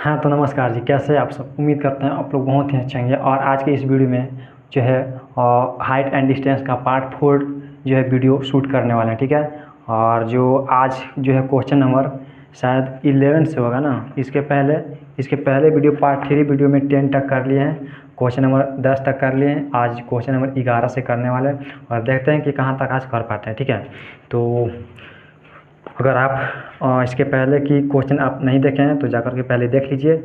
हाँ तो नमस्कार जी, कैसे हैं आप सब। उम्मीद करते हैं आप लोग बहुत ही अच्छे होंगे। और आज के इस वीडियो में जो है हाइट एंड डिस्टेंस का पार्ट 4 जो है वीडियो शूट करने वाले हैं, ठीक है। और जो आज जो है क्वेश्चन नंबर शायद 11 से होगा ना। इसके पहले वीडियो पार्ट 3 वीडियो में 10 तक कर लिए हैं, क्वेश्चन नंबर 10 तक कर लिए हैं। आज क्वेश्चन नंबर 11 से करने वाले हैं और देखते हैं कि कहाँ तक आज कर पाते हैं, ठीक है। तो अगर आप इसके पहले की क्वेश्चन आप नहीं देखे हैं तो जाकर के पहले देख लीजिए।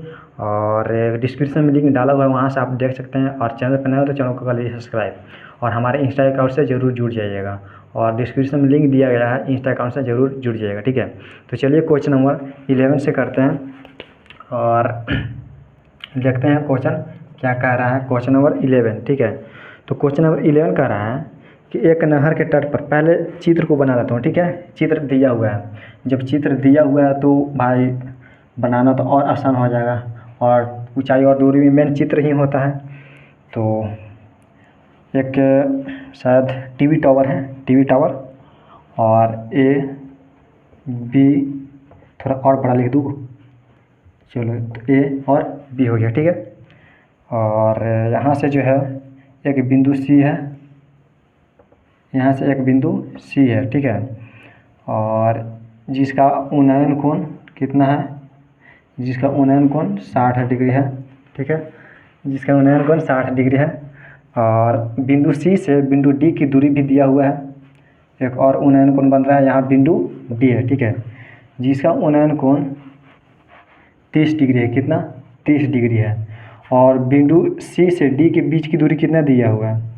और डिस्क्रिप्शन में लिंक डाला हुआ है, वहाँ से आप देख सकते हैं। और चैनल पर नए हो तो चैनल को कर लीजिए सब्सक्राइब और हमारे इंस्टा अकाउंट से ज़रूर जुड़ जाइएगा। और डिस्क्रिप्शन में लिंक दिया गया है, इंस्टा अकाउंट से ज़रूर जुड़ जाइएगा, ठीक है। तो चलिए क्वेश्चन नंबर 11 से करते हैं और देखते हैं क्वेश्चन क्या कह रहा है। क्वेश्चन नंबर 11, ठीक है। तो क्वेश्चन नंबर 11 कह रहा है कि एक नहर के तट पर, पहले चित्र को बना लेता हूँ, ठीक है। चित्र दिया हुआ है, जब चित्र दिया हुआ है तो भाई बनाना तो और आसान हो जाएगा। और ऊंचाई और दूरी में मेन चित्र ही होता है। तो एक शायद टीवी टावर है, टीवी टावर। और ए बी थोड़ा और बड़ा लिख दूँ, चलो तो ए और बी हो गया, ठीक है। और यहाँ से जो है एक बिंदु सी है, यहाँ से एक बिंदु सी है, ठीक है। और जिसका उन्नयन कोण कितना है, जिसका उन्नयन कोण 60 डिग्री है, ठीक है। जिसका उन्नयन कोण 60 डिग्री है। और बिंदु सी से बिंदु डी की दूरी भी दिया हुआ है। एक और उन्नयन कोण बन रहा है, यहाँ बिंदु डी है, ठीक है। जिसका उन्नयन कोण 30 डिग्री है, कितना 30 डिग्री है। और बिंदु सी से डी के बीच की दूरी कितना दिया हुआ है,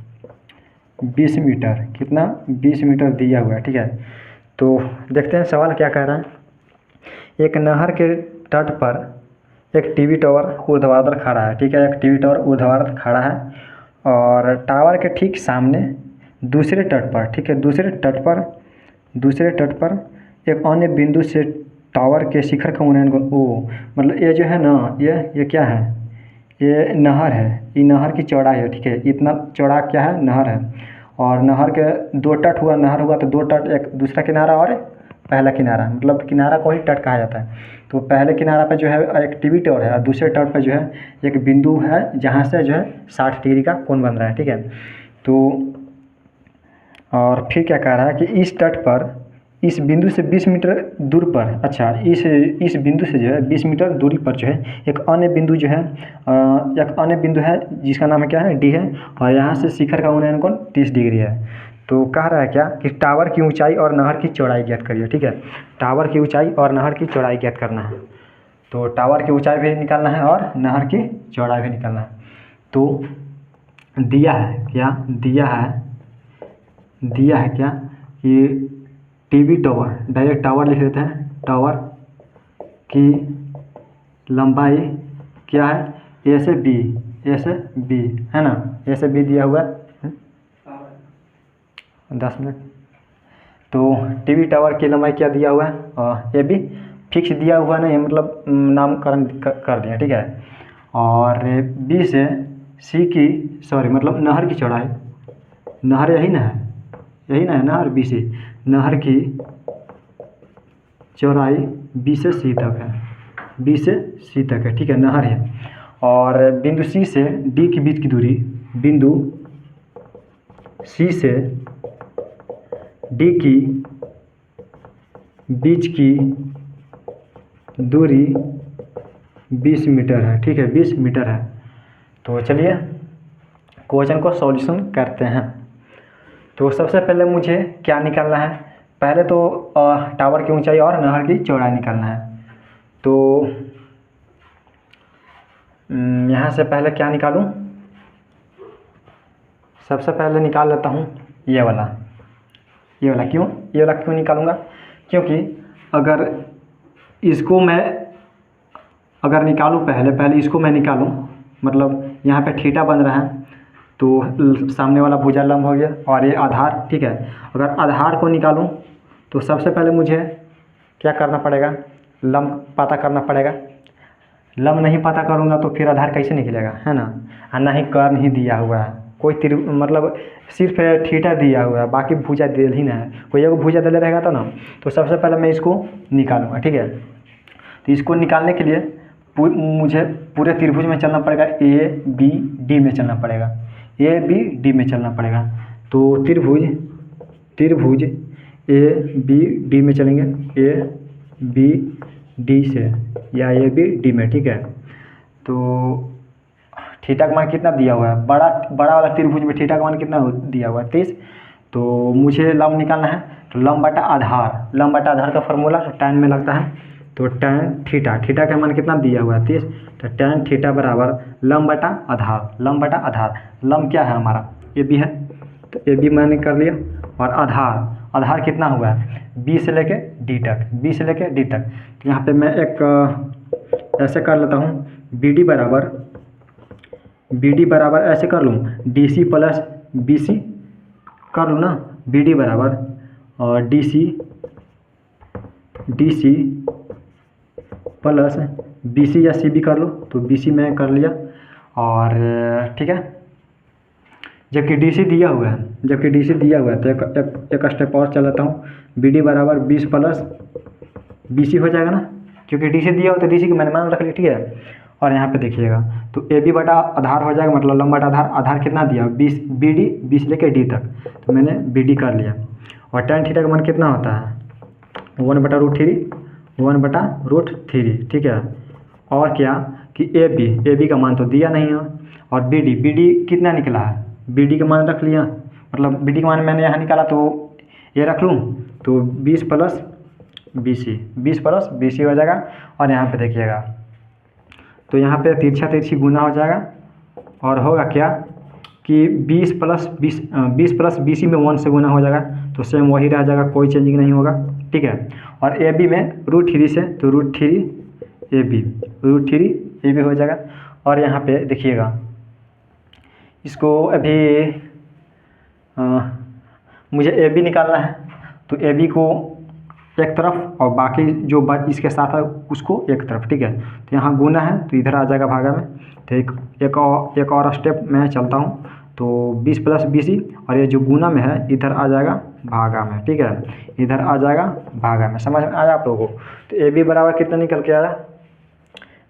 20 मीटर, कितना 20 मीटर दिया हुआ है, ठीक है। तो देखते हैं सवाल क्या कह रहा है। एक नहर के तट पर एक टीवी टावर ऊर्ध्वाधर खड़ा है, ठीक है। एक टीवी टावर ऊर्ध्वाधर खड़ा है और टावर के ठीक सामने दूसरे तट पर, ठीक है, दूसरे तट पर एक अन्य बिंदु से टावर के शिखर का उन्नयन कोण, ओ मतलब ये जो है ना, ये क्या है, ये नहर है। ये नहर की चौड़ाई है, ठीक है। इतना चौड़ा क्या है, नहर है। और नहर के दो तट हुआ, नहर हुआ तो दो तट, एक दूसरा किनारा और पहला किनारा, मतलब किनारा को ही तट कहा जाता है। तो पहले किनारा पर जो है एक टीवी टावर है और दूसरे तट पर जो है एक बिंदु है जहाँ से जो है 60 डिग्री का कोण बन रहा है, ठीक है। तो और फिर क्या कह रहा है कि इस तट पर इस बिंदु से 20 मीटर दूर पर, अच्छा इस बिंदु से जो है 20 मीटर दूरी पर जो है एक अन्य बिंदु जो है एक अन्य बिंदु है जिसका नाम है क्या है, डी है। और यहाँ से शिखर का उन्नयन कोण 30 डिग्री है। तो कह रहा है क्या कि टावर की ऊंचाई और नहर की चौड़ाई ज्ञात करिए, ठीक है। टावर की ऊंचाई और नहर की चौड़ाई ज्ञात करना है। तो टावर की ऊंचाई भी निकालना है और नहर की चौड़ाई भी निकालना है। तो दिया है क्या, दिया है क्या कि टीवी टावर, डायरेक्ट टावर लिख देते हैं। टावर की लंबाई क्या है, ए से बी है ना, ए से बी दिया हुआ है। 10 मिनट। तो टीवी टावर की लंबाई क्या दिया हुआ है, ए बी फिक्स दिया हुआ नहीं, मतलब नामकरण कर दिया, ठीक है। और बी से सी की, सॉरी मतलब नहर की चौड़ाई, नहर यही ना है, नहर बी से, नहर की चौड़ाई बी से सी तक है, बी से सी तक है, ठीक है, नहर है। और बिंदु सी से डी के बीच की दूरी, बिंदु सी से डी की बीच की दूरी 20 मीटर है, ठीक है, 20 मीटर है। तो चलिए क्वेश्चन को सॉल्यूशन करते हैं। तो सबसे पहले मुझे क्या निकालना है, पहले तो टावर की ऊंचाई और नहर की चौड़ाई निकालना है। तो यहाँ से पहले क्या निकालूँ, सबसे पहले निकाल लेता हूँ ये वाला क्यों, ये वाला क्यों निकालूँगा, क्योंकि अगर इसको मैं निकालूँ, पहले इसको मैं निकालूँ, मतलब यहाँ पे थीटा बन रहा है तो सामने वाला भुजा लंब हो गया और ये आधार, ठीक है। अगर आधार को निकालूं तो सबसे पहले मुझे क्या करना पड़ेगा, लंब पता करना पड़ेगा। लंब नहीं पता करूंगा तो फिर आधार कैसे निकलेगा, है ना। और ना ही कर्ण ही दिया हुआ है, कोई मतलब सिर्फ थीटा दिया हुआ है, बाकी भुजा दे ही ना है, कोई एक भुजा दे रहेगा तो ना। तो सबसे पहले मैं इसको निकालूंगा, ठीक है। तो इसको निकालने के लिए मुझे पूरे त्रिभुज में चलना पड़ेगा, ए बी डी में चलना पड़ेगा, ए बी डी में चलना पड़ेगा। तो त्रिभुज ए बी डी में चलेंगे, ए बी डी से या ए बी डी में, ठीक है। तो थीटा का मान कितना दिया हुआ है, बड़ा वाला त्रिभुज में थीटा का मान कितना दिया हुआ है 30। तो मुझे लंब निकालना है, तो लंब बटा आधार का फॉर्मूला तो tan में लगता है, तो tan थीटा का मान कितना दिया हुआ है 30। तो tan थीटा बराबर लंब बटा आधार। लंब क्या है हमारा, ए बी है, तो ए बी मैंने कर लिया। और आधार कितना हुआ है, बी से लेके डी तक। तो यहाँ पे मैं एक ऐसे कर लेता हूँ, बी डी बराबर ऐसे कर लूँ, D C plus B C कर लूँ ना, बी डी बराबर और D C plus B C या सी बी कर लो, तो बी सी मैं कर लिया। और ठीक है, जबकि डी सी दिया हुआ है तो एक स्टेप और चलाता हूँ, बी डी बराबर 20 प्लस बी सी हो जाएगा ना, क्योंकि डी सी दिया हुआ तो डी सी की मैंने मान रख लिया, ठीक है। और यहाँ पे देखिएगा, तो ए बी बटा आधार हो जाएगा, मतलब लंब बटा आधार कितना दिया 20, बी डी 20 लेके डी तक, तो मैंने बी डी कर लिया। और tan थीटा का मान कितना होता है 1/√3, ठीक है। और क्या कि ए बी का मान तो दिया नहीं है, और बी डी कितना निकला है, बी डी का मान रख लिया, मतलब बी डी का मान मैंने यहाँ निकाला तो ये रख लूँ, तो 20 प्लस बी सी हो जाएगा। और यहाँ पे देखिएगा, तो यहाँ पे तिरछी गुना हो जाएगा, और होगा क्या कि 20 प्लस बी सी में 1 से गुना हो जाएगा, तो सेम वही रह जाएगा, कोई चेंजिंग नहीं होगा, ठीक है। और ए बी में √3 से, तो √3 ए बी हो जाएगा। और यहाँ पे देखिएगा, इसको अभी मुझे ए बी निकालना है, तो ए बी को एक तरफ और बाकी जो इसके साथ है उसको एक तरफ, ठीक है। तो यहाँ गुना है तो इधर आ जाएगा भागा में, तो एक और स्टेप मैं चलता हूँ, तो 20 प्लस बी सी, और ये जो गुना में है इधर आ जाएगा भागा में, ठीक है, इधर आ जाएगा भागा में। समझ में आया आप लोगों को। तो ए बी बराबर कितना निकल के आया,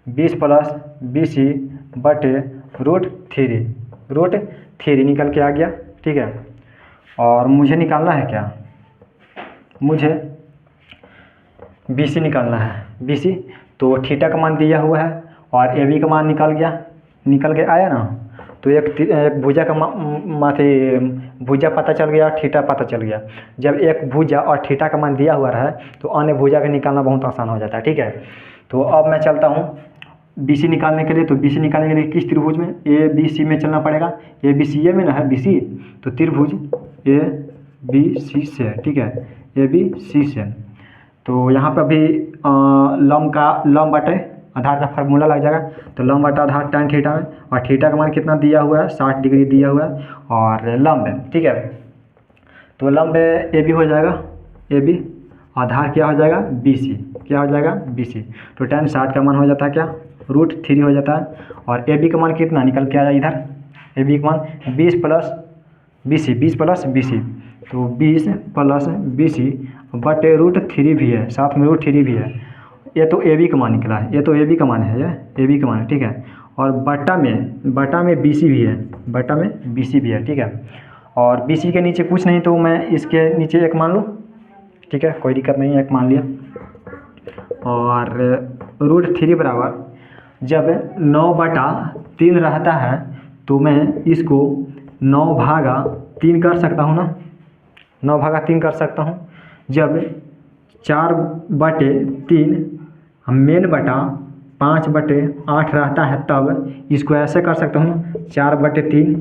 20 प्लस बी सी बटे √3 निकल के आ गया, ठीक है। और मुझे निकालना है क्या, मुझे बी सी निकालना है, बी सी। तो थीटा का मान दिया हुआ है और ए बी का मान निकल के आया ना, तो एक भुजा का भुजा पता चल गया, थीटा पता चल गया। जब एक भुजा और थीटा का मान दिया हुआ है तो अन्य भुजा का निकालना बहुत आसान हो जाता है, ठीक है। तो अब मैं चलता हूँ बी सी निकालने के लिए, तो बी सी निकालने के लिए किस त्रिभुज में, ए बी सी में चलना पड़ेगा, ए बी सी ए में ना है बी सी, तो त्रिभुज ए बी सी से, ठीक है, ए बी सी से। तो यहाँ पर अभी लंब बटे आधार का फार्मूला लग जाएगा, तो लंब बटा आधार tan थीटा में, और थीटा का मान कितना दिया हुआ है 60 डिग्री दिया हुआ है, और लंब है, ठीक है। तो लंब ए बी हो जाएगा, ए बी, आधार क्या हो जाएगा बी सी, क्या हो जाएगा बी सी। तो tan 60 का मान हो जाता है क्या √3 हो जाता है। और ए बी का मान कितना निकल के आया इधर, ए बी का मान 20 प्लस बी सी, तो 20 प्लस बी सी बटे √3 भी है, साथ में √3 भी है। ये तो ए बी का मान निकला है, ये तो ए बी का मान है, ये ए बी का मान है, ठीक है। और बटा में बी सी भी है, ठीक है। और बी सी के नीचे कुछ नहीं, तो मैं इसके नीचे एक मान लूँ, ठीक है, कोई दिक्कत नहीं है, एक मान लिया। और √3 बराबर जब 9/3 रहता है तो मैं इसको 9/3 कर सकता हूँ ना, 9/3 कर सकता हूँ। जब 4/3 मेन बटा 5/8 रहता है तब इसको ऐसे कर सकता हूँ 4/3,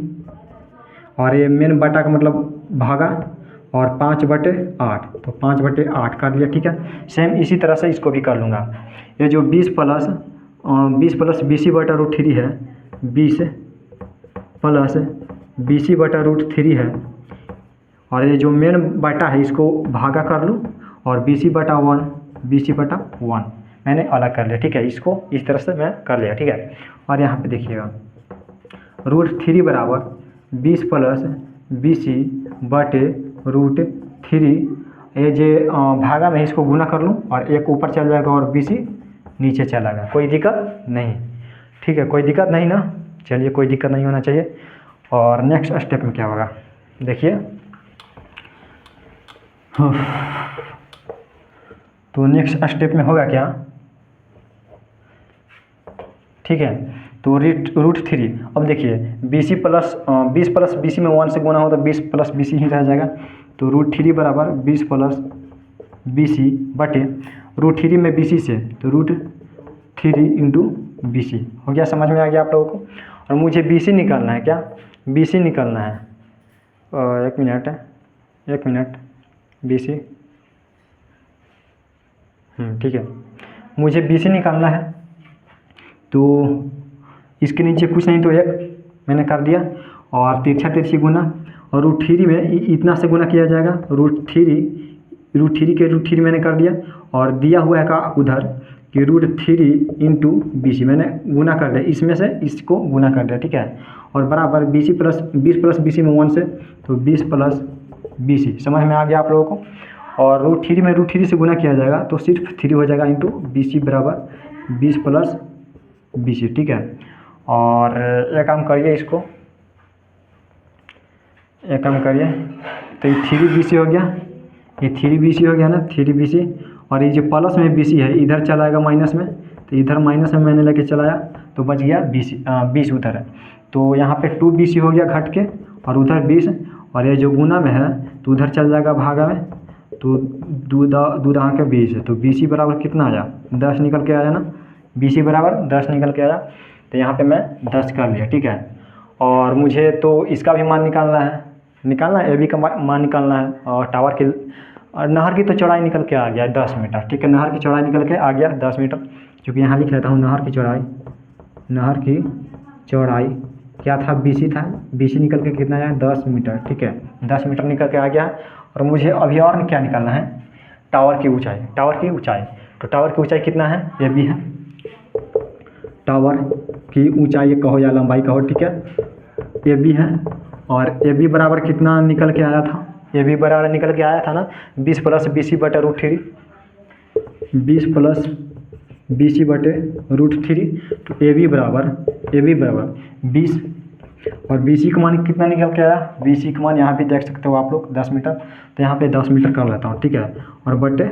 और ये मेन बटा का मतलब भागा, और 5/8, तो 5/8 कर लिया, ठीक है। सेम इसी तरह से इसको भी कर लूँगा। ये जो 20 प्लस बी सी बटा √3 है, 20 प्लस बी सी बटा √3 है, और ये जो मेन बटा है इसको भागा कर लूँ, और बी सी बटा 1 मैंने अलग कर लिया, ठीक है। इसको इस तरह से मैं कर लिया, ठीक है। और यहाँ पे देखिएगा √3 बराबर 20 प्लस बी सी बटे √3, ये जो भागा में इसको गुना कर लूँ और एक ऊपर चल जाएगा और बी सी नीचे चला गया, कोई दिक्कत नहीं। ठीक है, कोई दिक्कत नहीं ना, चलिए कोई दिक्कत नहीं होना चाहिए। और नेक्स्ट स्टेप में क्या होगा देखिए, तो नेक्स्ट स्टेप में होगा क्या, ठीक है, तो √3। अब देखिए BC प्लस 20 प्लस BC में 1 से गुना हो तो 20 प्लस BC ही रह जाएगा। तो √3 बराबर 20 प्लस BC बटे √3 में BC से तो √3 इंटू BC हो गया। समझ में आ गया आप लोगों को। और मुझे BC निकालना है, क्या BC निकालना है, एक मिनट BC, ठीक है, मुझे BC निकालना है। तो इसके नीचे कुछ नहीं तो एक मैंने कर दिया, और तिरछी गुना, और √3 में इतना से गुना किया जाएगा, √3 के √3 मैंने कर दिया, और दिया हुआ है का उधर कि √3 इंटू BC मैंने गुना कर दिया, इसमें से इसको गुना कर दिया, ठीक है। और बराबर 20 प्लस BC में 1 से तो 20 प्लस BC, समझ में आ गया आप लोगों को। और √3 में √3 से गुना किया जाएगा तो सिर्फ 3 हो जाएगा इंटू BC बराबर 20 प्लस BC, ठीक है। और एक काम करिए, इसको एक काम करिए, तो ये 3BC हो गया, ये 3BC हो गया ना, 3BC। और ये जो प्लस में BC है इधर चला आएगा माइनस में, तो इधर माइनस में मैंने लेके चलाया तो बच गया 20 उधर है, तो यहाँ पे 2BC हो गया घट के, और उधर 20, और ये जो गुना में है तो उधर चल जाएगा भागा में, तो दूधा के 20 है, तो BC बराबर कितना आया, 10 निकल के आया ना, BC बराबर 10 निकल के आया। तो यहाँ पे मैं 10 कर लिया, ठीक है। और मुझे तो इसका भी मान निकालना है, AB का मान निकालना है, और टावर की और नहर की तो चौड़ाई निकल के आ गया 10 मीटर, ठीक है, नहर की चौड़ाई निकल के आ गया 10 मीटर, क्योंकि यहाँ लिख लेता हूँ नहर की चौड़ाई क्या था, BC था, BC निकल के कितना आया 10 मीटर, ठीक है, 10 मीटर निकल के आ गया। और मुझे अभी और क्या निकालना है, टावर की ऊंचाई, तो टावर की ऊंचाई कितना है, AB है, टावर की ऊंचाई कहो या लंबाई कहो, ठीक है, AB है। और AB बराबर कितना निकल के आया था, AB बराबर निकल के आया था ना 20 प्लस BC बटे √3, 20 प्लस BC बटे √3, तो AB बराबर 20, और BC का मान कितना निकल के आया, BC का मान यहाँ भी देख सकते हो आप लोग 10 मीटर, तो यहाँ पे 10 मीटर कर लेता हूँ, ठीक है, और बटे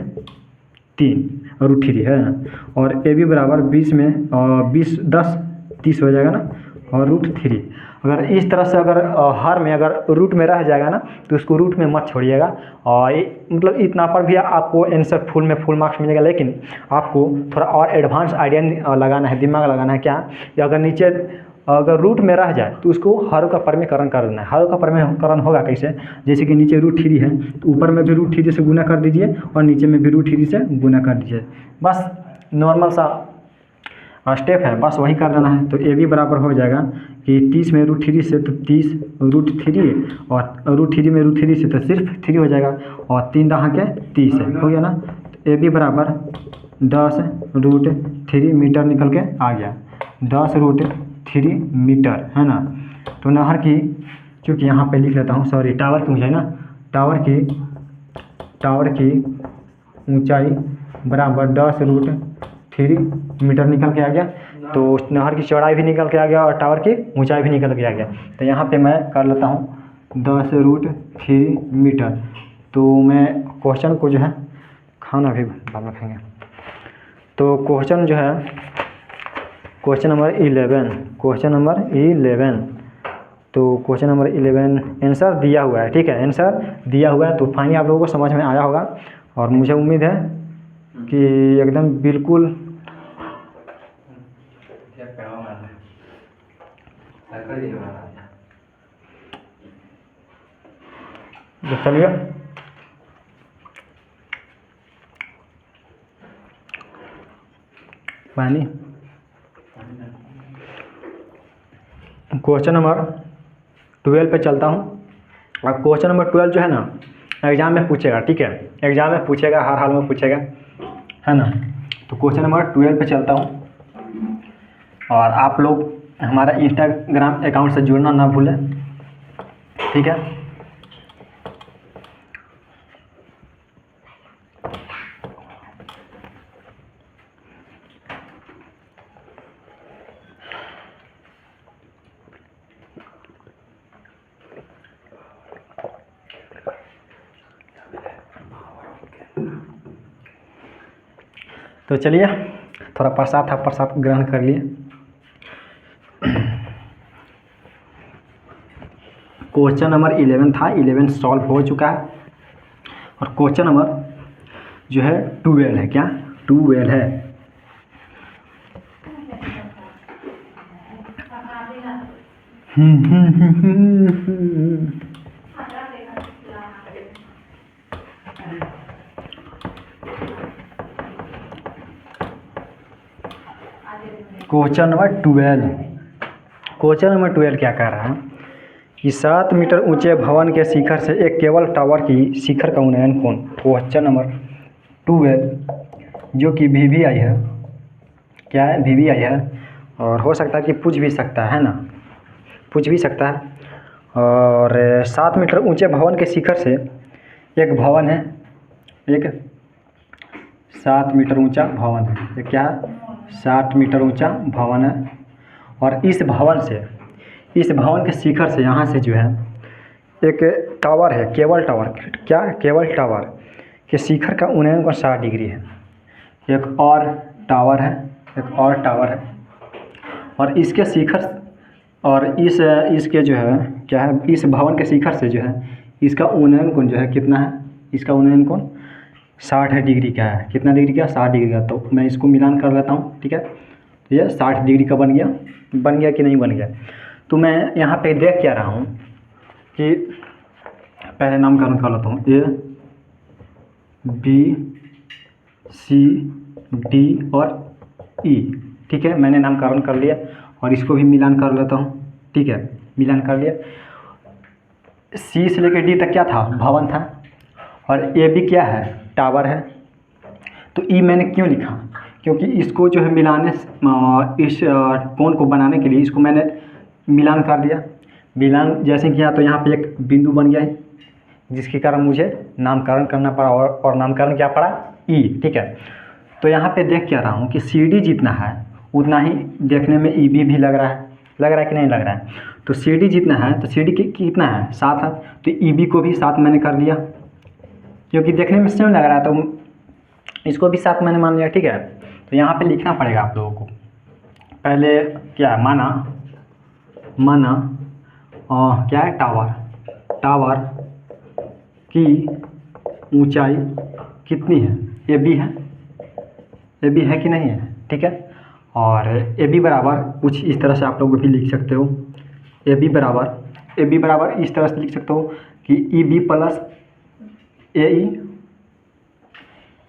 3 √3 है ना, और AB बराबर 20 में 10 30 हो जाएगा ना, और √3। अगर इस तरह से अगर हर में अगर रूट में रह जाएगा ना तो उसको रूट में मत छोड़िएगा, और मतलब इतना पर भी आपको आंसर फुल मार्क्स मिलेगा। लेकिन आपको थोड़ा और एडवांस आइडिया लगाना है, दिमाग लगाना है, क्या कि अगर नीचे अगर रूट में रह जाए तो उसको हर का परमीकरण कर देना है। हर का परमीकरण होगा कैसे, जैसे कि नीचे √3 है तो ऊपर में भी √3 से गुना कर दीजिए, और नीचे में भी √3 से गुना कर दीजिए, बस नॉर्मल सा स्टेप है, बस वही कर देना है। तो AB बराबर हो जाएगा कि 30 में √3 से तो 30 √3, और √3 में √3 से तो सिर्फ 3 हो जाएगा, और 3 दहाँ के 30 है, हो गया ना। तो AB बराबर 10 √3 मीटर निकल के आ गया, 10 √3 मीटर है ना। तो नहर की, चूँकि यहाँ पे लिख लेता हूँ, सॉरी, टावर की ऊँचाई ना, टावर की ऊँचाई बराबर 10 √3 मीटर निकल के आ गया। तो नहर की चौड़ाई भी निकल के आ गया और टावर की ऊंचाई भी निकल के आ गया। तो यहाँ पे मैं कर लेता हूँ 10 √3 मीटर। तो मैं क्वेश्चन को जो है, खाना भी बाद में खाएंगे, तो क्वेश्चन जो है क्वेश्चन नंबर 11, तो क्वेश्चन नंबर 11 आंसर दिया हुआ है, ठीक है, आंसर दिया हुआ है। तो फाइनली आप लोगों को समझ में आया होगा, और मुझे उम्मीद है कि एकदम बिल्कुल चलिए पानी। क्वेश्चन नंबर 12 पे चलता हूँ। और क्वेश्चन नंबर 12 जो है ना एग्ज़ाम में पूछेगा, ठीक है, एग्ज़ाम में पूछेगा, हर हाल में पूछेगा, है ना। तो क्वेश्चन नंबर 12 पे चलता हूँ, और आप लोग हमारा इंस्टाग्राम अकाउंट से जुड़ना ना भूलें, ठीक है। तो चलिए, थोड़ा प्रसाद था, प्रसाद ग्रहण कर लिए। क्वेश्चन नंबर 11 था, 11 सॉल्व हो चुका है और क्वेश्चन नंबर जो है 12 है। क्या 12 है? क्वेश्चन नंबर 12, क्वेश्चन नंबर 12 क्या कह रहा है कि 7 मीटर ऊंचे भवन के शिखर से एक केबल टावर की शिखर का उन्नयन कोण। क्वेश्चन नंबर 12 जो कि VVI है। क्या है? VVI है और हो सकता है कि पूछ भी सकता है ना, पूछ भी सकता है। और 7 मीटर ऊंचे भवन के शिखर से एक भवन है, एक 7 मीटर ऊंचा भवन है। ये क्या है? 7 मीटर ऊंचा भवन है और इस भवन से, इस भवन के शिखर से यहाँ से जो है एक टावर है, केबल टावर। क्या? केबल टावर के शिखर का उन्नयन कोण 60 डिग्री है। एक और टावर है, एक और टावर है और इसके शिखर और इसके जो है क्या है, इस भवन के शिखर से जो है इसका उन्नयन कोण जो है कितना है? इसका उन्नयन कोण 60 डिग्री का है। कितना डिग्री का? 60 डिग्री का। तो मैं इसको मिलान कर लेता हूँ, ठीक है। तो ये 60 डिग्री का बन गया कि नहीं बन गया? तो मैं यहाँ पे देख क्या रहा हूँ कि पहले नामकरण कर लेता हूँ, A B C D और E, ठीक है। मैंने नामकरण कर लिया और इसको भी मिलान कर लेता हूँ, ठीक है। मिलान कर लिया। C से लेकर D तक क्या था? भवन था और A B क्या है? टावर है। तो E मैंने क्यों लिखा? क्योंकि इसको जो है मिलाने, इस कोण को बनाने के लिए इसको मैंने मिलान कर दिया। मिलान जैसे किया तो यहाँ पे एक बिंदु बन गया है जिसके कारण मुझे नामकरण करना पड़ा और नामकरण क्या पड़ा? E, ठीक है। तो यहाँ पे देख क्या रहा हूँ कि CD जितना है उतना ही देखने में EB भी लग रहा है कि नहीं लग रहा है? तो CD जितना है तो CD कितना है? 7 है। तो EB को भी 7 मैंने कर लिया क्योंकि देखने में सेम लग रहा है, तो इसको भी 7 मैंने मान लिया, ठीक है। तो यहाँ पे लिखना पड़ेगा आप लोगों को। पहले क्या है? माना क्या है? टावर की ऊंचाई कितनी है? AB है कि नहीं है? ठीक है। और AB बराबर कुछ इस तरह से आप लोग भी लिख सकते हो। AB बराबर इस तरह से लिख सकते हो कि EB plus AE,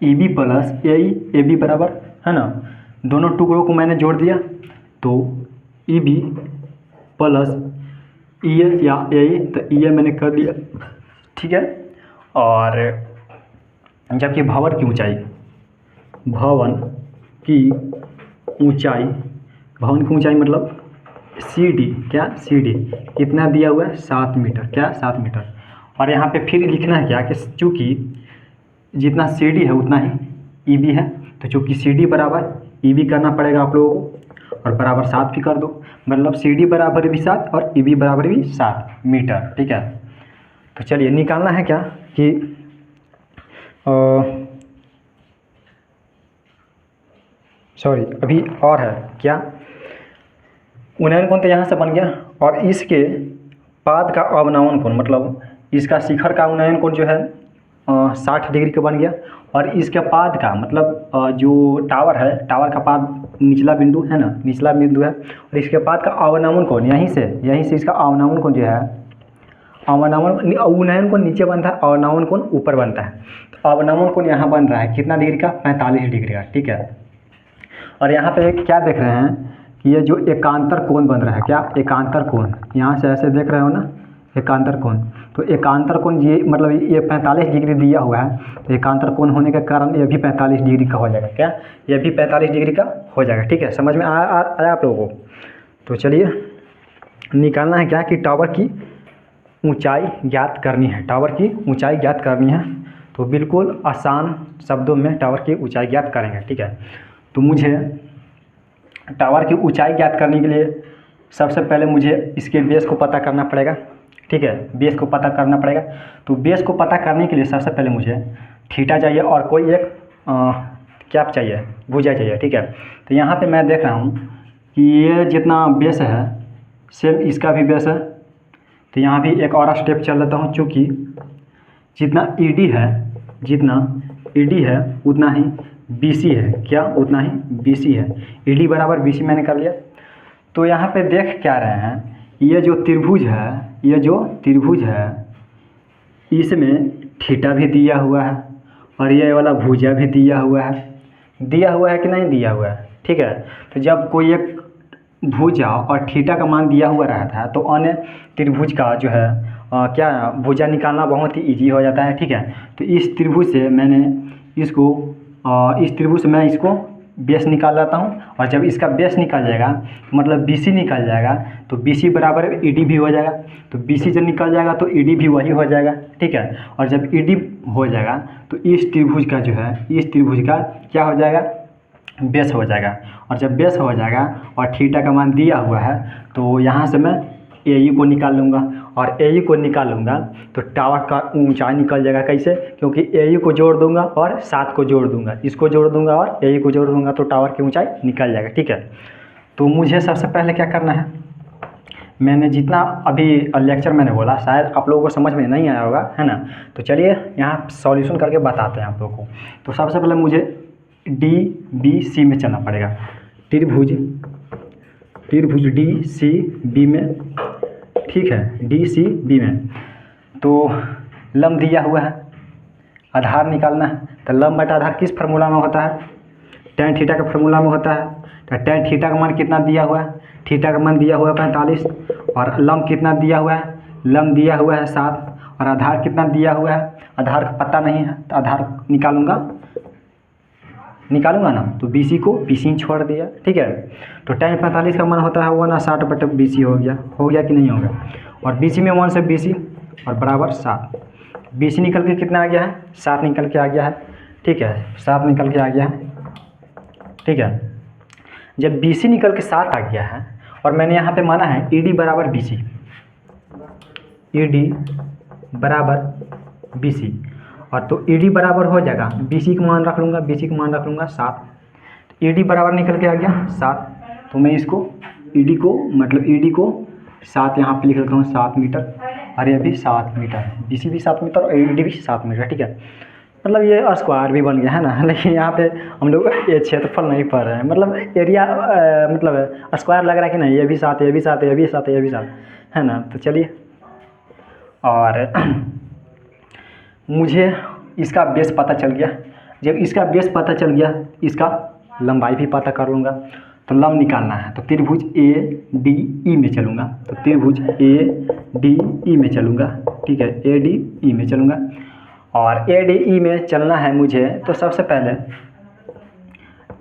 EB plus AE, AB बराबर है ना, दोनों टुकड़ों को मैंने जोड़ दिया तो EB प्लस EA या AE, तो EA मैंने कर दिया, ठीक है। और जबकि भवन की ऊंचाई मतलब CD, क्या CD कितना दिया हुआ है? 7 मीटर। क्या? 7 मीटर। और यहाँ पे फिर लिखना है क्या कि चूँकि जितना CD है उतना ही EB है, तो चूँकि CD बराबर EB करना पड़ेगा आप लोगों को और बराबर 7 भी कर दो, मतलब CD बराबर भी 7 और EB बराबर भी 7 मीटर, ठीक है। तो चलिए निकालना है क्या कि सॉरी अभी और है क्या, उन्नयन कोण तो यहाँ से बन गया और इसके पाद का अवनमन कोण मतलब इसका शिखर का उन्नयन कोण जो है 60 डिग्री का बन गया और इसके पाद का मतलब जो टावर है, टावर का पाद निचला बिंदु है ना, निचला बिंदु है और इसके पाद का अवनमन कोण यहीं से इसका अवनमन कोण जो है, उन्नयन कोण नीचे बनता है, अवनमन कोण ऊपर बनता है। तो अवनमन कोण यहाँ बन रहा है कितना डिग्री का? 45 डिग्री का, ठीक है। और यहाँ पे क्या देख रहे हैं कि ये जो एकांतर कोण बन रहा है, क्या एकांतर कोण, यहाँ से ऐसे देख रहे हो ना एकांतर कोण, तो एकांतर कोण ये मतलब ये 45 डिग्री दिया हुआ है, तो एकांतर कोण होने के कारण ये भी 45 डिग्री का हो जाएगा। क्या? ये भी 45 डिग्री का हो जाएगा, ठीक है। समझ में आया आप लोगों को? तो चलिए निकालना है क्या कि टावर की ऊंचाई ज्ञात करनी है, टावर की ऊंचाई ज्ञात करनी है। तो बिल्कुल आसान शब्दों में टावर की ऊंचाई ज्ञात करेंगे, ठीक है। तो मुझे टावर की ऊंचाई ज्ञात करने के लिए सबसे पहले मुझे इसके बेस को पता करना पड़ेगा, ठीक है। बेस को पता करना पड़ेगा, तो बेस को पता करने के लिए सबसे पहले मुझे थीटा चाहिए और कोई एक क्या चाहिए, भुजा चाहिए, ठीक है। तो यहाँ पे मैं देख रहा हूँ कि ये जितना बेस है सेम इसका भी बेस है। तो यहाँ भी एक और स्टेप चल लेता हूँ, चूँकि जितना ईडी है उतना ही बीसी है, क्या उतना ही बीसी है। ईडी बराबर बीसी मैंने कर लिया। तो यहाँ पे देख क्या रहे हैं, ये जो त्रिभुज है इसमें थीटा भी दिया हुआ है और ये वाला भुजा भी दिया हुआ है कि नहीं दिया हुआ है, ठीक है। तो जब कोई एक भुजा और थीटा का मान दिया हुआ रहता है तो अन्य त्रिभुज का जो है क्या भुजा निकालना बहुत ही इजी हो जाता है, ठीक है। तो इस त्रिभुज से मैं इसको बेस निकाल लाता हूँ, और जब इसका बेस निकल जाएगा मतलब BC निकल जाएगा तो BC बराबर ED भी हो जाएगा। तो BC जब निकल जाएगा तो ED भी वही हो जाएगा, ठीक है। और जब ED हो जाएगा तो इस त्रिभुज का क्या हो जाएगा, बेस हो जाएगा। और जब बेस हो जाएगा और थीटा का मान दिया हुआ है तो यहाँ से मैं AE को निकाल लूँगा, और AE को निकालूंगा तो टावर का ऊंचाई निकल जाएगा। कैसे, क्योंकि AE को जोड़ दूंगा और 7 को जोड़ दूंगा, इसको जोड़ दूंगा और AE को जोड़ दूंगा तो टावर की ऊंचाई निकल जाएगा, ठीक है। तो मुझे सबसे पहले क्या करना है, मैंने जितना अभी लेक्चर मैंने बोला शायद आप लोगों को समझ में नहीं आया होगा, है ना। तो चलिए यहाँ सॉल्यूशन करके बताते हैं आप लोगों को। तो सबसे पहले मुझे DBC में चलना पड़ेगा, त्रिभुज DCB में, ठीक है, DCB में। तो लंब दिया हुआ है, आधार निकालना है। तो लंब बटा आधार किस फार्मूला में होता है, tan थीटा का फार्मूला में होता है। तो tan थीटा का मान कितना दिया हुआ है, थीटा का मान दिया हुआ है 45, और लंब कितना दिया हुआ है, लंब दिया हुआ है 7, और आधार कितना दिया हुआ है, आधार का पता नहीं है तो आधार निकालूंगा ना, तो BC को BC छोड़ दिया, ठीक है। तो tan 45 का मान होता है 1/60 बटा BC हो गया कि नहीं होगा। और BC में 1 से BC और बराबर 7, BC निकल के कितना आ गया है, 7 निकल के आ गया है, ठीक है, 7 निकल के आ गया है, ठीक है। जब BC निकल के 7 आ गया है और मैंने यहाँ पे माना है ED बराबर BC, और तो ED बराबर हो जाएगा, BC का मान रख लूँगा 7। तो ED बराबर निकल के आ गया 7, तो मैं इसको ED को 7 यहाँ पे लिख लेता हूँ, 7 मीटर, और ये भी 7 मीटर, BC भी 7 मीटर और ED भी 7 मीटर, ठीक है। मतलब ये स्क्वायर भी बन गया है ना, लेकिन यहाँ पे हम लोग ये क्षेत्रफल नहीं पढ़ रहे हैं, मतलब एरिया मतलब स्क्वायर लग रहा है कि नहीं, ये भी 7, ये भी 7, ये भी 7, ये भी 7, है ना। तो चलिए, और मुझे इसका बेस पता चल गया। जब इसका बेस पता चल गया इसका लंबाई भी पता कर लूँगा। तो लंब निकालना है तो त्रिभुज ADE में चलूँगा, तो त्रिभुज ADE में चलूँगा, ठीक है, ADE में चलूँगा। और ADE में चलना है मुझे तो सबसे पहले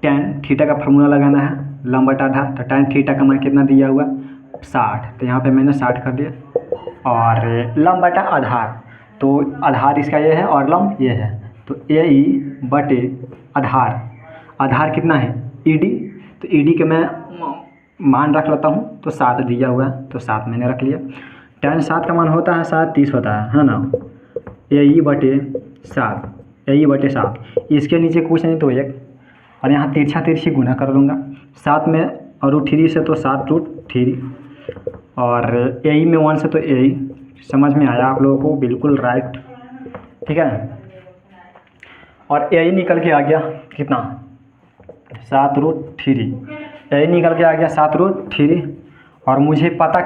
tan थीटा का फार्मूला लगाना है, लंब बटा आधार। तो tan थीटा का मान कितना दिया हुआ 60, तो यहाँ पे मैंने 60 कर दिया। और लंब बटा आधार, तो आधार इसका ये है और लंब ये है, तो AE बटे आधार कितना है ED, तो ED के मैं मान रख लेता हूँ, तो 7 दिया हुआ है तो 7 मैंने रख लिया। tan 7 का मान होता है 7 30 होता है ना, AE बटे 7, इसके नीचे कुछ नहीं तो 1, और यहाँ तिरछी गुना कर लूँगा 7 में और √3 से तो 7√3, और AE में 1 से तो AE, समझ में आया आप लोगों को, बिल्कुल राइट, ठीक है। और AE निकल के आ गया कितना 7√3, AE निकल के आ गया 7√3। और मुझे पता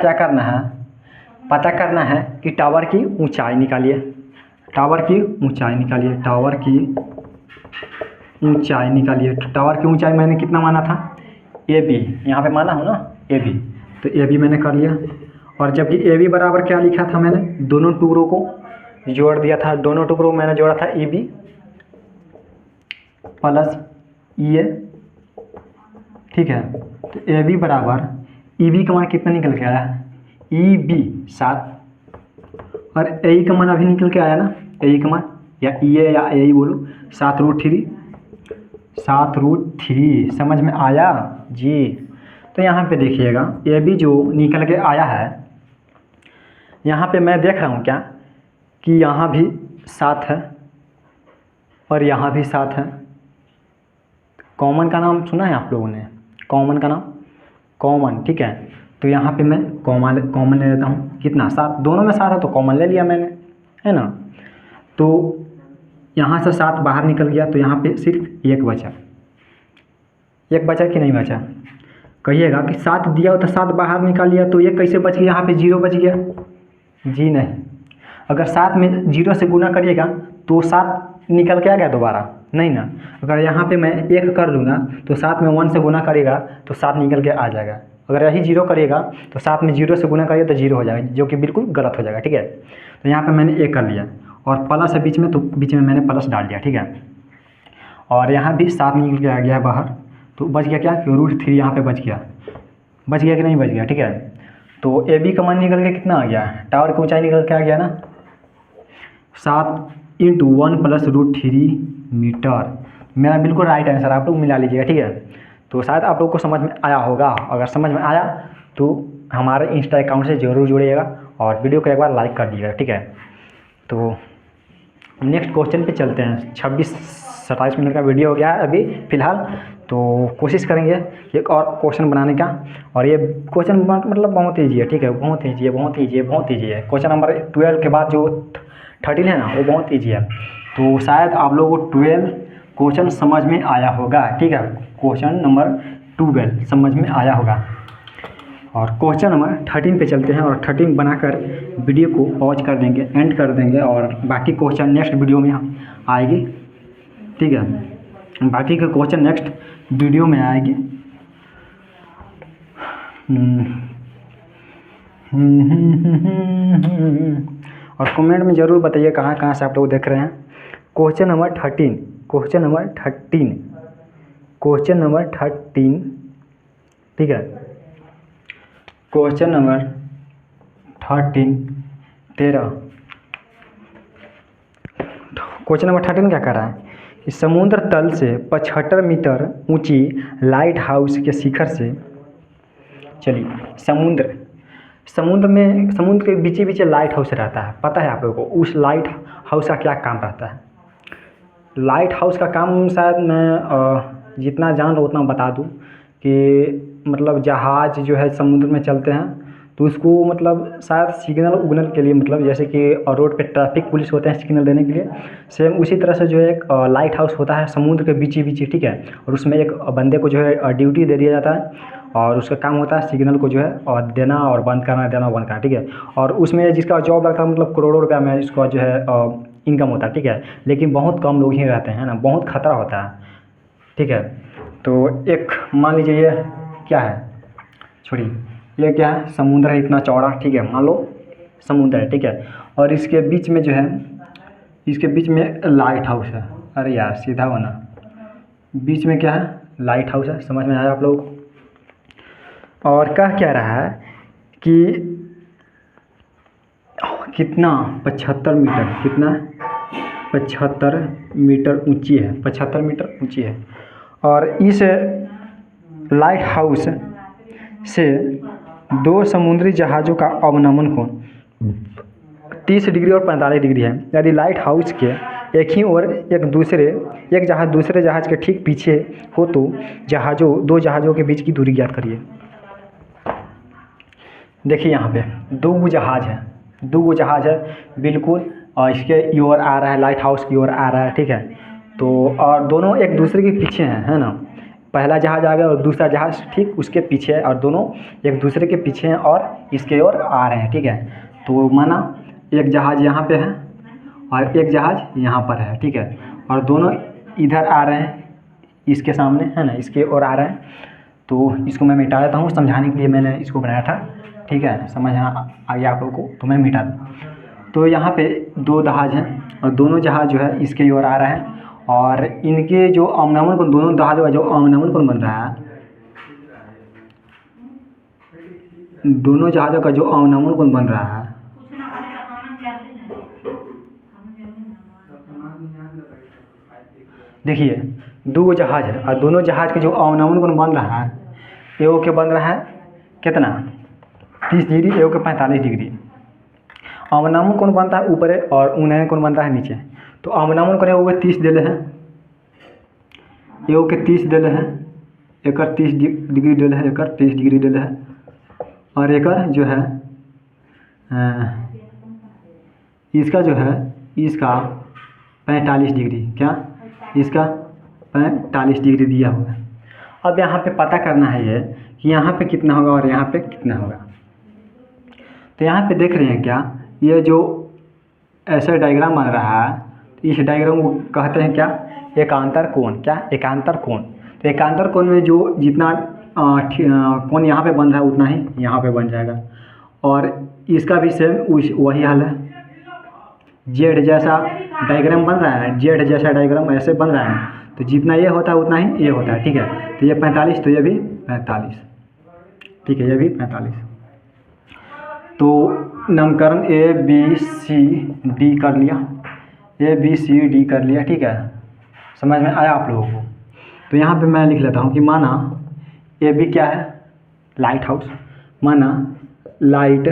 करना है कि टावर की ऊंचाई निकालिए, टावर की ऊंचाई निकालिए। तो टावर की ऊंचाई मैंने कितना माना था, AB, यहाँ पे माना हूँ ना AB, तो AB मैंने कर लिया। और जबकि AB बराबर क्या लिखा था, मैंने दोनों टुकड़ों को जोड़ दिया था, दोनों टुकड़ों को मैंने जोड़ा था EB प्लस EA, ठीक है। तो AB बराबर EB का मान कितना निकल के आया, EB 7, और AE का मान अभी निकल के आया ना, AE का मान या EA या AE बोलो 7√3, समझ में आया जी। तो यहाँ पे देखिएगा AB जो निकल के आया है, यहाँ पे मैं देख रहा हूँ क्या कि यहाँ भी 7 है और यहाँ भी 7 है, कॉमन का नाम सुना है आप लोगों ने? कॉमन का नाम, कॉमन, ठीक है। तो यहाँ पे मैं कॉमन ले लेता हूँ। कितना? 7, दोनों में 7 है तो कॉमन ले लिया मैंने, है ना। तो यहाँ से 7 बाहर निकल गया तो यहाँ पे सिर्फ 1 बचा। 1 बचा कि नहीं बचा? कहिएगा कि 7 दिया हो तो 7 बाहर निकाल लिया तो 1 कैसे बच गया? यहाँ पे 0 बच गया। जी नहीं, अगर 7 में 0 से गुना करिएगा तो 7 निकल के आ गया दोबारा? नहीं ना। अगर यहाँ पे मैं 1 कर लूँगा तो 7 में 1 से गुना करेगा तो 7 निकल के आ जाएगा। अगर यही 0 करिएगा तो 7 में 0 से गुना करिएगा तो 0 हो जाएगा, जो कि बिल्कुल गलत हो जाएगा, ठीक है। तो यहाँ पे मैंने 1 कर लिया और प्लस है बीच में, तो बीच में मैंने प्लस डाल दिया, ठीक है। और यहाँ भी 7 निकल के आ गया है बाहर, तो बच गया क्या? √3 यहाँ पे बच गया। बच गया कि नहीं बच गया? ठीक है। तो ए बी का मान निकल के कितना आ गया? टावर की ऊंचाई निकल के आ गया ना, 7 × 1 + √3 मीटर। मेरा बिल्कुल राइट आंसर, आप लोग मिला लीजिएगा, ठीक है। तो शायद आप लोग को समझ में आया होगा। अगर समझ में आया तो हमारे इंस्टा अकाउंट से ज़रूर जुड़िएगा और वीडियो को एक बार लाइक कर दीजिएगा, ठीक है। तो नेक्स्ट क्वेश्चन पे चलते हैं। 26-27 मिनट का वीडियो हो गया है अभी फ़िलहाल, तो कोशिश करेंगे एक और क्वेश्चन बनाने का। और ये क्वेश्चन मतलब बहुत ईजी है, ठीक है। बहुत ईजी है, बहुत ईजी है, बहुत ईजी है। क्वेश्चन नंबर 12 के बाद जो 13 है ना, वो बहुत ईजी है। तो शायद आप लोगों को 12 क्वेश्चन समझ में आया होगा, ठीक है। क्वेश्चन नंबर 12 समझ में आया होगा। और क्वेश्चन नंबर 13 पे चलते हैं और 13 बनाकर वीडियो को पॉज कर देंगे, एंड कर देंगे, और बाकी क्वेश्चन नेक्स्ट वीडियो में आएगी, ठीक है। बाकी के क्वेश्चन नेक्स्ट वीडियो में आएगी। और कमेंट में ज़रूर बताइए कहाँ कहाँ से आप लोग देख रहे हैं। Question number 13, question number 13, question number 13, ठीक है। क्वेश्चन नंबर 13 क्वेश्चन नंबर 13 क्या कर रहा है कि समुद्र तल से 75 मीटर ऊंची लाइट हाउस के शिखर से, चलिए समुद्र के बीचे बीचे लाइट हाउस रहता है, पता है आप लोगों को उस लाइट हाउस का क्या काम रहता है? लाइट हाउस का काम शायद मैं जितना जान रहा हूँ उतना बता दूँ कि मतलब जहाज़ जो है समुद्र में चलते हैं तो उसको मतलब शायद सिग्नल उग्नल के लिए, मतलब जैसे कि रोड पे ट्रैफिक पुलिस होते हैं सिग्नल देने के लिए, सेम उसी तरह से जो है एक लाइट हाउस होता है समुद्र के बीची बीची, ठीक है। और उसमें एक बंदे को जो है ड्यूटी दे दिया जाता है और उसका काम होता है सिग्नल को जो है और देना और बंद करना, देना बंद करना, ठीक है। और उसमें जिसका जॉब लगता है मतलब करोड़ों रुपया में इसका जो है इनकम होता है, ठीक है। लेकिन बहुत कम लोग ही रहते हैं ना, बहुत खतरा होता है, ठीक है। तो एक मान लीजिए ये क्या है, छोड़िए, ये क्या है? समुद्र है इतना चौड़ा, ठीक है। मान लो समुद्र है, ठीक है। और इसके बीच में जो है, इसके बीच में लाइट हाउस है। अरे यार सीधा बना, बीच में क्या है? लाइट हाउस है। समझ में आया आप लोगों को? और कह क्या रहा है कि कितना? 75 मीटर, कितना? 75 मीटर ऊंची है, 75 मीटर ऊंची है। और इस लाइट हाउस से 2 समुद्री जहाज़ों का अवनमन कोण 30 डिग्री और 45 डिग्री है। यदि लाइट हाउस के एक ही ओर एक जहाज़ दूसरे जहाज़ के ठीक पीछे हो तो दो जहाज़ों के बीच की दूरी ज्ञात करिए। देखिए यहाँ पे 2 जहाज़ है, 2 जहाज़ है बिल्कुल, और इसके ओर आ रहा है, लाइट हाउस की ओर आ रहा है, ठीक है। तो और दोनों एक दूसरे के पीछे हैं, है ना। पहला जहाज़ आ गया और दूसरा जहाज़ ठीक उसके पीछे है, और दोनों एक दूसरे के पीछे हैं और इसके ओर आ रहे हैं, ठीक है। तो माना एक जहाज़ यहाँ पे है और एक जहाज़ यहाँ पर है, ठीक है। और दोनों इधर आ रहे हैं, इसके सामने, है ना, इसके ओर आ रहे हैं। तो इसको मैं मिटा देता हूँ, समझाने के लिए मैंने इसको बनाया था, ठीक है। समझ आ गया आप लोगों को, तो मैं मिटा दूँ। तो यहाँ पे 2 जहाज़ हैं और दोनों जहाज़ जो है इसके ओर आ रहे हैं, और इनके जो अवनमन कोण, दोनों जहाज़ों का जो अवनमन कोण बन रहा है, दोनों जहाज़ों का जो अवनमन कोण बन रहा है, देखिए 2 जहाज़ है और दोनों जहाज़ के जो अवनमन कोण बन रहा है, एगो के बन रहा है कितना? 30 डिग्री, एगो के 45 डिग्री। अवनमन कोण बनता है ऊपर और उन्नयन कोण बनता है नीचे। तो अवनमन कोण एगो 30 दे हैं एओ के 30 दिल है, एकर 30 डिग्री दिल है, एकर 30 डिग्री दिल है, और एकर जो है इसका जो है इसका 45 डिग्री, क्या इसका 45 डिग्री दिया हुआ है। अब यहाँ पे पता करना है ये कि यहाँ पे कितना होगा और यहाँ पे कितना होगा। तो यहाँ पे देख रहे हैं क्या, ये जो ऐसा डायग्राम बन रहा है, तो इस डायग्राम को कहते हैं क्या, एकांतर कोण। क्या एकांतर कोण। तो एकांतर कोण में जो जितना कोण यहाँ पे बन रहा है उतना ही यहाँ पे बन जाएगा, और इसका भी सेम वही हाल है। जेड जैसा डायग्राम बन रहा है, जेड जैसा डायग्राम ऐसे बन रहा है, तो जितना ये होता है उतना ही ये होता है, ठीक है। तो ये 45, तो ये भी 45, ठीक है, ये भी 45। तो नामकरण ए बी सी डी कर लिया, ए बी सी डी कर लिया, ठीक है, समझ में आया आप लोगों को। तो यहाँ पे मैं लिख लेता हूँ कि माना ए बी क्या है, लाइट हाउस, माना लाइट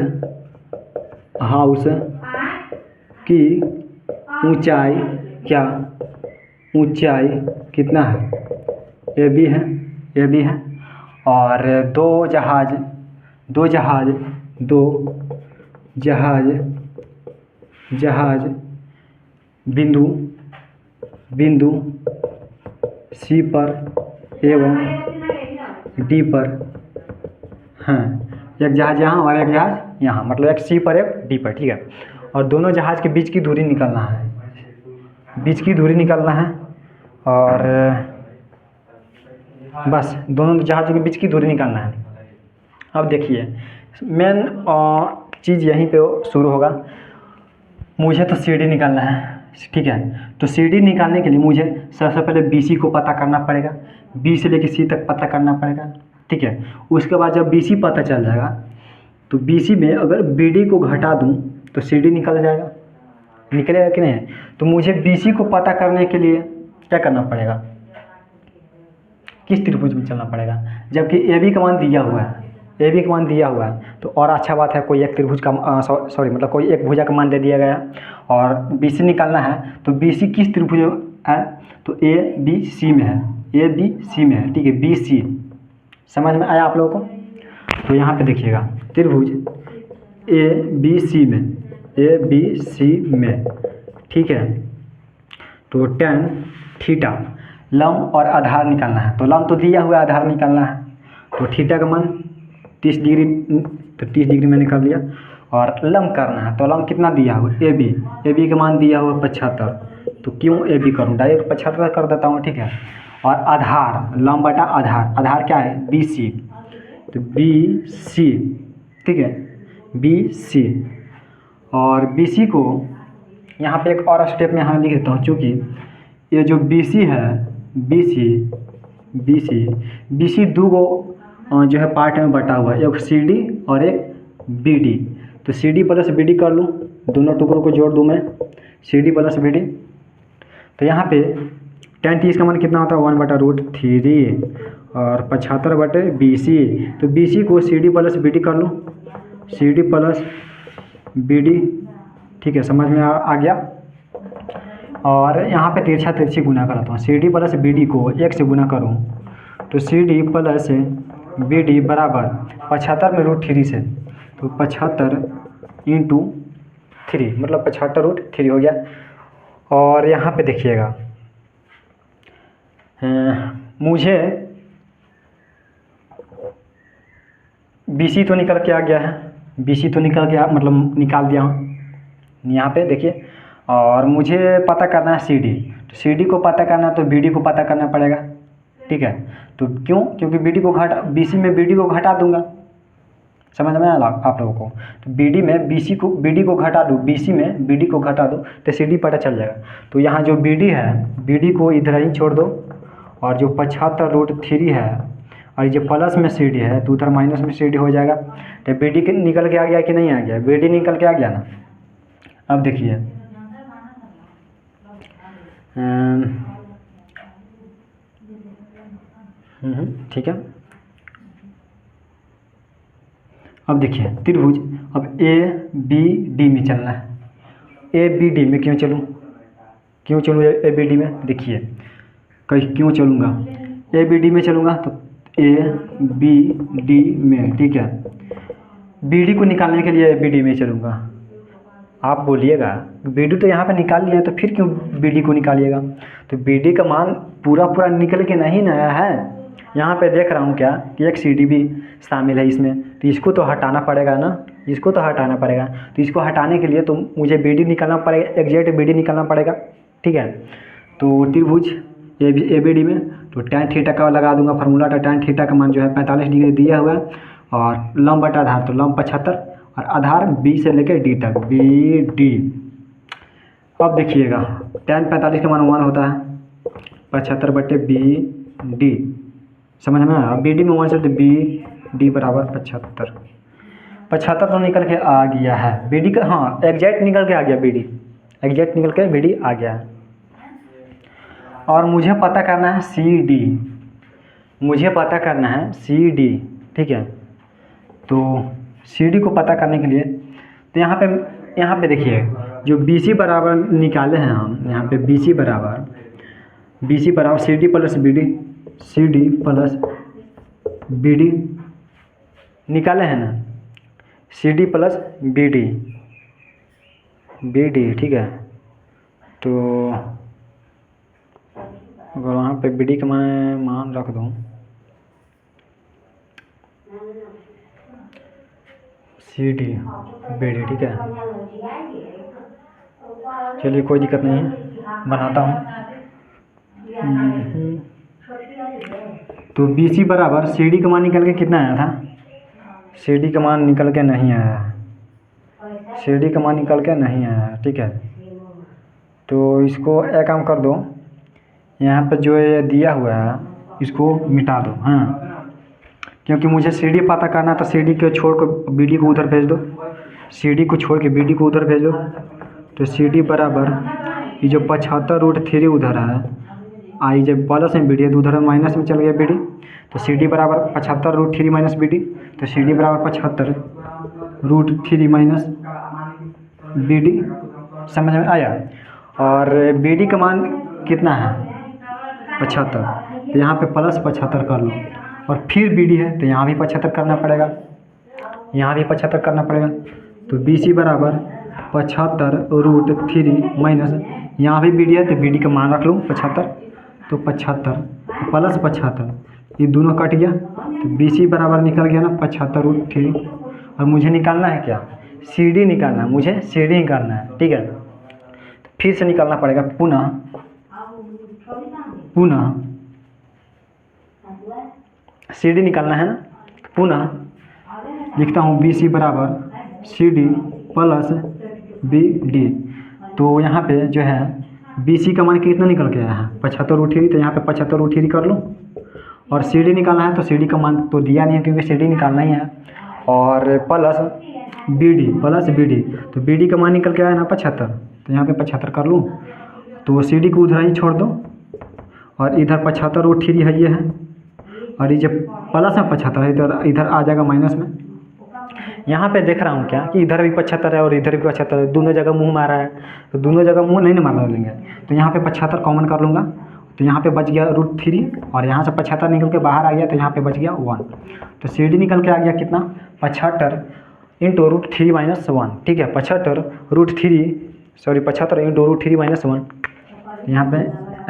हाउस की ऊंचाई क्या, ऊंचाई कितना है, ए बी है, ए बी है, और दो जहाज बिंदु सी पर एवं डी पर हैं। एक जहाज यहाँ और एक जहाज यहाँ, मतलब एक सी पर एक डी पर, ठीक है। और दोनों जहाज के बीच की दूरी निकालना है, बीच की दूरी निकालना है, और बस दोनों जहाज़ों के बीच की दूरी निकालना है। अब देखिए मेन चीज़ यहीं पे शुरू होगा। मुझे तो सी डी निकालना है, ठीक है। तो सी डी निकालने के लिए मुझे सबसे पहले बी सी को पता करना पड़ेगा, बी से लेकर सी तक पता करना पड़ेगा, ठीक है। उसके बाद जब बी सी पता चल जाएगा तो बी सी में अगर बी डी को घटा दूँ तो सी डी निकल जाएगा, निकलेगा कि नहीं। तो मुझे बी सी को पता करने के लिए क्या करना पड़ेगा, किस त्रिभुज में चलना पड़ेगा, जबकि ए बी का मान दिया हुआ है, ए बी का मान दिया हुआ है। तो और अच्छा बात है, कोई एक त्रिभुज का मतलब कोई एक भुजा का मान दे दिया गया, और बी सी निकालना है। तो बी सी किस त्रिभुज में है, तो ए बी सी में है, ए बी सी में है, ठीक है, बी सी। समझ में आया आप लोगों को। तो यहाँ पे देखिएगा त्रिभुज ए बी सी में, ए बी सी में, ठीक है। तो tan थीटा लंब और आधार निकालना है। तो लंब तो दिया हुआ आधार निकालना है। तो थीटा का मान 30 डिग्री, तो 30 डिग्री मैंने कर लिया, और लंब करना है। तो लंब कितना दिया हुआ, ए बी का मान दिया हुआ 75। तो क्यों ए बी करूँ, डायरेक्ट 75 कर देता हूँ, ठीक है। और आधार लंब बटा आधार, आधार क्या है, बी सी। तो बी सी, ठीक है, बी सी। और बी सी को यहाँ पे एक और स्टेप में यहाँ लिख देता हूँ, चूँकि ये जो बी सी है, बी सी दो गो जो है पार्ट में बटा हुआ है, एक सी डी और एक बी डी। तो C D plus B D कर लूँ, दोनों टुकड़ों को जोड़ दूँ मैं, C D plus B D. तो यहाँ पे tan 30 का मान कितना होता है, 1/√3 और 75 बटे बी सी। तो बी सी को C D plus B D कर लूँ, C D plus B D, ठीक है, समझ में आ गया। और यहाँ पे तिरछी गुना कराता हूँ, C D plus B D को 1 से गुना करूँ तो C D plus B D बराबर 75 में √3 से, तो 75 × 3 मतलब 75√3 हो गया। और यहाँ पे देखिएगा मुझे बी सी तो निकल के आ गया है, बी सी तो निकल के मतलब निकाल दिया हूँ यहाँ पे देखिए। और मुझे पता करना है सी डी, तो सी डी को पता करना है तो बी डी को पता करना पड़ेगा, ठीक है। तो क्यों, क्योंकि बी डी को घटा, बी सी में बी डी को घटा दूंगा, समझ में आया आप लोगों को। तो बी डी में बी डी को घटा दूँ, बी सी में बी डी को घटा दो तो सी डी पता चल जाएगा। तो यहाँ जो बी डी है, बी डी को इधर ही छोड़ दो, और जो 75√3 है और जो प्लस में सी डी है तो उधर माइनस में सी डी हो जाएगा। तो बी डी निकल के आ गया कि नहीं आ गया, बी डी निकल के आ गया ना। अब देखिए ठीक है। अब देखिए त्रिभुज, अब ए बी डी में चलना है। ए बी डी में क्यों चलूँ ए बी डी में, देखिए कहीं क्यों चलूँगा, ए बी डी में चलूँगा तो ए बी डी में, ठीक है। बी डी को निकालने के लिए बी डी में चलूँगा। आप बोलिएगा बी डी तो यहाँ पे निकाल लिया तो फिर क्यों बी डी को निकालिएगा, तो बी डी का मान पूरा पूरा निकल के नहीं ना आया है। यहाँ पे देख रहा हूँ क्या कि एक सी डी भी शामिल है इसमें, तो इसको तो हटाना पड़ेगा ना, इसको तो हटाना पड़ेगा। तो इसको हटाने के लिए तो मुझे बी डी निकालना पड़ेगा, एग्जैक्ट बी डी निकालना पड़ेगा, ठीक है। तो त्रिभुज ए बी डी में तो tan थीटा का लगा दूंगा फार्मूला, तो tan थीटा का मान जो है 45 डिग्री दिया हुआ है, और लंब बटा आधार तो लंब 75 और आधार बी से लेकर डी तक, बी डी। अब देखिएगा tan 45 का मान 1 होता है, 75 बटे बी डी, समझ में आया। बी डी में 1 से बी डी बराबर 75 तो निकल के आ गया है बी डी का, हाँ एग्जैक्ट निकल के आ गया बी डी, एग्जैक्ट निकल के बी डी आ गया है। और मुझे पता करना है सी डी, मुझे पता करना है सी डी, ठीक है। तो सी डी को पता करने के लिए तो यहाँ पे देखिए जो बी सी बराबर निकाले हैं हम, यहाँ पे बी सी बराबर C D plus B D, C D plus B D निकाले हैं ना, C D plus B D, ठीक है। तो अगर वहाँ पे बी डी का मैं मान रख दूँ, सी डी बी डी, ठीक है। चलिए कोई दिक्कत नहीं है, बनाता हूँ। तो बी सी बराबर सी डी का मान निकल के कितना आया था, सी डी का मान निकल के नहीं आया, सी डी का मान निकल के नहीं आया, ठीक है। तो इसको एक काम कर दो, यहाँ पर जो ये दिया हुआ है इसको मिटा दो, हाँ, क्योंकि मुझे सी डी पता करना तो सी डी को छोड़ कर बी डी को उधर भेज दो, सी डी को छोड़ के बी डी को उधर भेज दो। तो सी डी बराबर ये जो 75√3 उधर है, आई जब प्लस में बी डी है तो उधर माइनस में चल गया बी डी, तो सी डी बराबर 75√3 माइनस बी डी, तो सी डी बराबर 75√3 माइनस बी डी, समझ में आया। और बी डी का मान कितना है 75, तो यहाँ पे प्लस 75 कर लो, और फिर बी डी है तो यहाँ भी 75 करना पड़ेगा, यहाँ भी 75 करना पड़ेगा। तो बी सी बराबर 75√3 माइनस, यहाँ भी बी डी है तो बी डी का मान रख लूँ 75, तो 75 प्लस 75, ये दोनों कट गया, तो बी सी बराबर निकल गया ना 75√3। और मुझे निकालना है क्या, सी डी निकालना है, मुझे सी डी निकालना है, ठीक है। फिर से निकालना पड़ेगा, पुनः सी डी निकालना है ना, पुनः लिखता हूँ बी सी बराबर C D plus B D. तो यहाँ पे जो है बी सी का मान कितना निकल के आया है 75√3, तो यहाँ पे 75√3 कर लो, और सी डी निकालना है तो सी डी का मान तो दिया नहीं है क्योंकि सी डी निकालना ही है, और प्लस बी डी, तो बी डी का मान निकल के आया ना 75, तो यहाँ पे 75 कर लूँ, तो सी डी को उधर ही छोड़ दो, और इधर 75√3 है ये है, और ये जब प्लस में 75 है इधर आ जाएगा माइनस में। यहाँ पे देख रहा हूँ क्या कि इधर भी 75 है और इधर भी 75 है, दोनों जगह मुँह मारा है, तो दोनों जगह मुँह नहीं मारना लेंगे, तो यहाँ पे 75 कॉमन कर लूँगा, तो यहाँ पे बच गया √3, और यहाँ से 75 निकल के बाहर आ गया, तो यहाँ पे बच गया 1। तो सी डी निकल के आ गया कितना 75 इंटू √3 माइनस 1, ठीक है। 75 इंटू √3 माइनस 1, यहाँ पे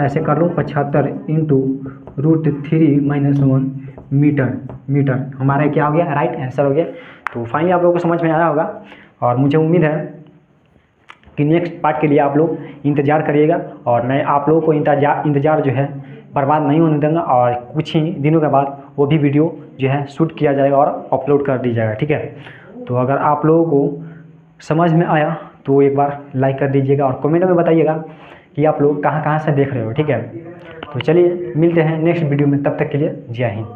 ऐसे कर लूँ 75 इंटू √3 माइनस 1 मीटर हमारा क्या हो गया, राइट आंसर हो गया। तो फाइनली आप लोगों को समझ में आया होगा, और मुझे उम्मीद है कि नेक्स्ट पार्ट के लिए आप लोग इंतज़ार करिएगा, और मैं आप लोगों को इंतज़ार जो है बर्बाद नहीं होने दूँगा, और कुछ ही दिनों के बाद वो भी वीडियो जो है शूट किया जाएगा और अपलोड कर दी जाएगा, ठीक है। तो अगर आप लोगों को समझ में आया तो एक बार लाइक कर दीजिएगा, और कमेंट में बताइएगा कि आप लोग कहाँ से देख रहे हो, ठीक है। तो चलिए मिलते हैं नेक्स्ट वीडियो में, तब तक के लिए जय हिंद।